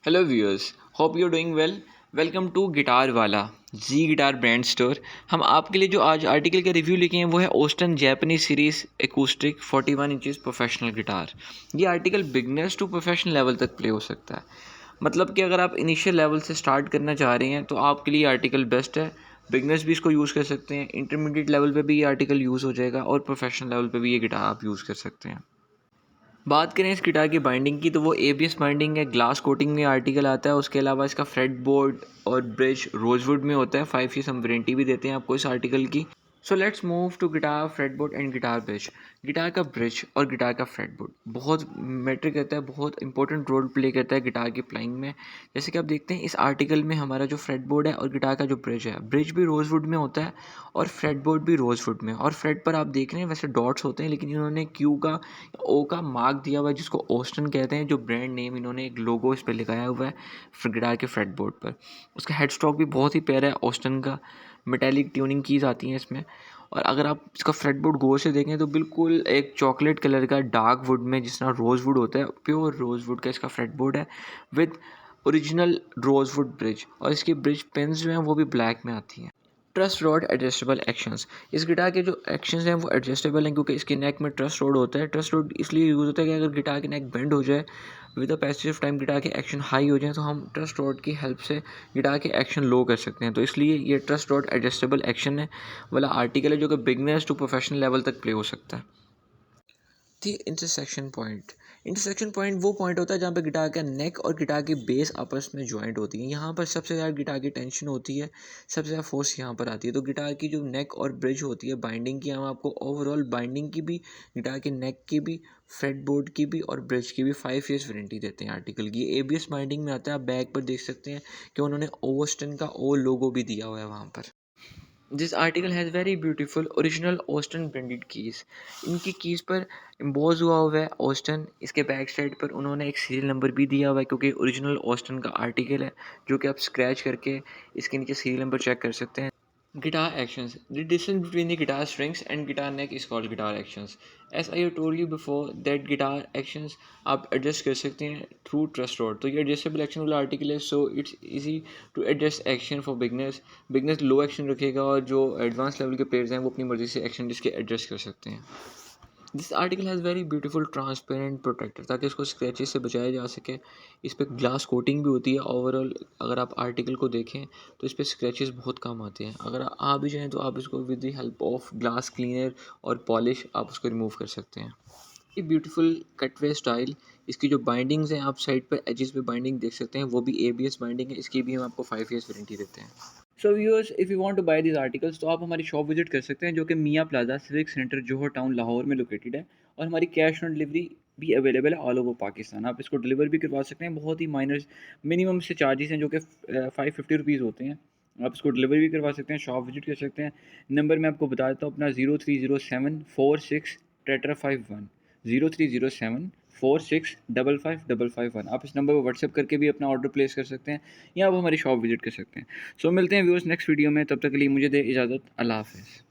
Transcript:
Hello viewers, hope you doing well. Welcome to guitar वाला जी guitar brand store. हम आपके लिए जो आज आर्टिकल का रिव्यू लेके हैं वो है ओस्टन Japanese series acoustic 41 inches professional guitar. ये article beginners to professional level तक प्ले हो सकता है। मतलब कि अगर आप इनिशियल लेवल से स्टार्ट करना चाह रहे हैं तो आपके लिए आर्टिकल बेस्ट है। बिगनर्स भी इसको यूज़ कर सकते हैं, इंटरमीडिएट लेवल पे भी ये आर्टिकल यूज़ हो जाएगा और प्रोफेशनल लेवल पे भी ये गिटार आप यूज़ कर सकते हैं। बात करें इस गिटार की बाइंडिंग की तो वो एबीएस बाइंडिंग है, ग्लास कोटिंग में आर्टिकल आता है। उसके अलावा इसका फ्रेट बोर्ड और ब्रिज रोजवुड में होता है। 5 ईयर्स हम वारंटी भी देते हैं आपको इस आर्टिकल की। So let's move to guitar fretboard and guitar bridge. Guitar का ब्रिज और गिटार का फ्रेटबोर्ड बहुत मैटर करता है, बहुत इंपॉर्टेंट रोल प्ले करता है गिटार की प्लाइंग में। जैसे कि आप देखते हैं इस आर्टिकल में हमारा जो फ्रेटबोर्ड है और गिटार का जो ब्रिज है, ब्रिज भी रोजवुड में होता है और फ्रेटबोर्ड भी रोजवुड में। और फ्रेट पर आप देख रहे हैं वैसे डॉट्स होते हैं, लेकिन इन्होंने क्यू का ओ का मार्क दिया हुआ है जिसको ओस्टन कहते हैं। जो ब्रांड नेम इन्होंने एक लोगो इस पर लगाया हुआ है गिटार के फ्रेटबोर्ड पर। उसका हेड स्टॉक भी बहुत ही प्यारा है ओस्टन का। मेटालिक ट्यूनिंग की जाती है इसमें। और अगर आप इसका फ्रेटबोर्ड गौर से देखें तो बिल्कुल एक चॉकलेट कलर का डार्क वुड में, जिस तरह रोज़ वुड होता है, प्योर रोज़ वुड का इसका फ्रेटबोर्ड है with original rosewood bridge. और इसकी ब्रिज पेन्स जो हैं वो भी ब्लैक में आती हैं। Trust rod adjustable actions. इस गिटार के जो एक्शंस हैं वो एडजस्टेबल हैं क्योंकि इसके नेक में ट्रस्ट रॉड होता है। ट्रस्ट रॉड इसलिए यूज़ होता है कि अगर गिटार की नेक बेंड हो जाए, with the passage of time guitar के एक्शन हाई हो जाए, तो हम ट्रस्ट रॉड की हेल्प से गिटार के एक्शन लो कर सकते हैं। तो इसलिए ये ट्रस्ट रॉड एडजस्टेबल एक्शन है वाला आर्टिकल है जो कि बिगनर्स टू प्रोफेशनल लेवल तक प्ले हो सकता है। दी इंटरसेक्शन पॉइंट वो पॉइंट होता है जहाँ पे गिटार का नेक और गिटार की बेस आपस में ज्वाइंट होती है। यहाँ पर सबसे ज़्यादा गिटार की टेंशन होती है, सबसे ज़्यादा फोर्स यहाँ पर आती है। तो गिटार की जो नेक और ब्रिज होती है बाइंडिंग की, हम आपको ओवरऑल बाइंडिंग की भी, गिटार के नेक की भी, फ्रेट बोर्ड की भी और ब्रिज की भी 5 ईयर्स वारंटी देते हैं आर्टिकल की। एबीएस बाइंडिंग में आता है। आप बैक पर देख सकते हैं कि उन्होंने ओस्टन का ओ लोगो भी दिया हुआ है वहाँ पर। This article has very beautiful original ओस्टन ब्रांडेड कीज़। इनकी कीज़ पर एम्बोज हुआ हुआ है ओस्टन। इसके बैक साइड पर उन्होंने एक सीरियल नंबर भी दिया हुआ है क्योंकि ओरिजिनल ओस्टन का आर्टिकल है, जो कि आप स्क्रैच करके इसके नीचे सीरियल नंबर चेक कर सकते हैं। Guitar actions. The distance between the guitar strings and guitar neck is called guitar actions. As I have told you before that guitar actions आप एडजस्ट कर सकते हैं थ्रू ट्रस्ट रॉड। तो ये adjustable action वाला आर्टिकल है, so it's easy to adjust action for beginners. Beginners low action रखेगा और जो एडवांस लेवल के प्लेयर्स हैं वो अपनी मर्जी से एक्शन जिसके एडजस्ट कर सकते हैं। This article has very beautiful transparent protector, ताकि इसको स्क्रैचेस से बचाया जा सके। इस पर ग्लास कोटिंग भी होती है। ओवरऑल अगर आप आर्टिकल को देखें तो इस पर स्क्रैचेस बहुत कम आते हैं। अगर आ भी जाएँ तो आप इसको with the help of glass cleaner और पॉलिश आप उसको रिमूव कर सकते हैं। ये ब्यूटीफुल कटवे स्टाइल। इसकी जो बाइंडिंग्स हैं आप साइड पर एजेस पे बाइंडिंग देख सकते हैं, वो भी एबीएस बाइंडिंग है। इसकी भी हम आपको 5 ईयर्स वारंटी देते हैं। So viewers, if you want to buy these articles तो आप हमारी शॉप विजिट कर सकते हैं जो कि मियाँ प्लाजा सिविक सेंटर जोहर टाउन लाहौर में लोकेटेड है। और हमारी कैश ऑन डिलीवरी भी अवेलेबल है ऑल ओवर पाकिस्तान। आप इसको डिलीवर भी करवा सकते हैं। बहुत ही माइनर मिनिमम से चार्जेस हैं जो कि 550 रुपीज़ होते हैं। आप इसको डिलीवर भी करवा सकते हैं, शॉप विजिट कर सकते हैं। नंबर मैं आपको बता देता हूँ अपना 030746 टेट्रा 51 030746555551। आप इस नंबर पर व्हाट्सएप करके भी अपना ऑर्डर प्लेस कर सकते हैं या आप हमारी शॉप विजिट कर सकते हैं। सो मिलते हैं व्यूअर्स नेक्स्ट वीडियो में। तब तक के लिए मुझे दे इजाज़त। अल्लाह हाफ़िज़।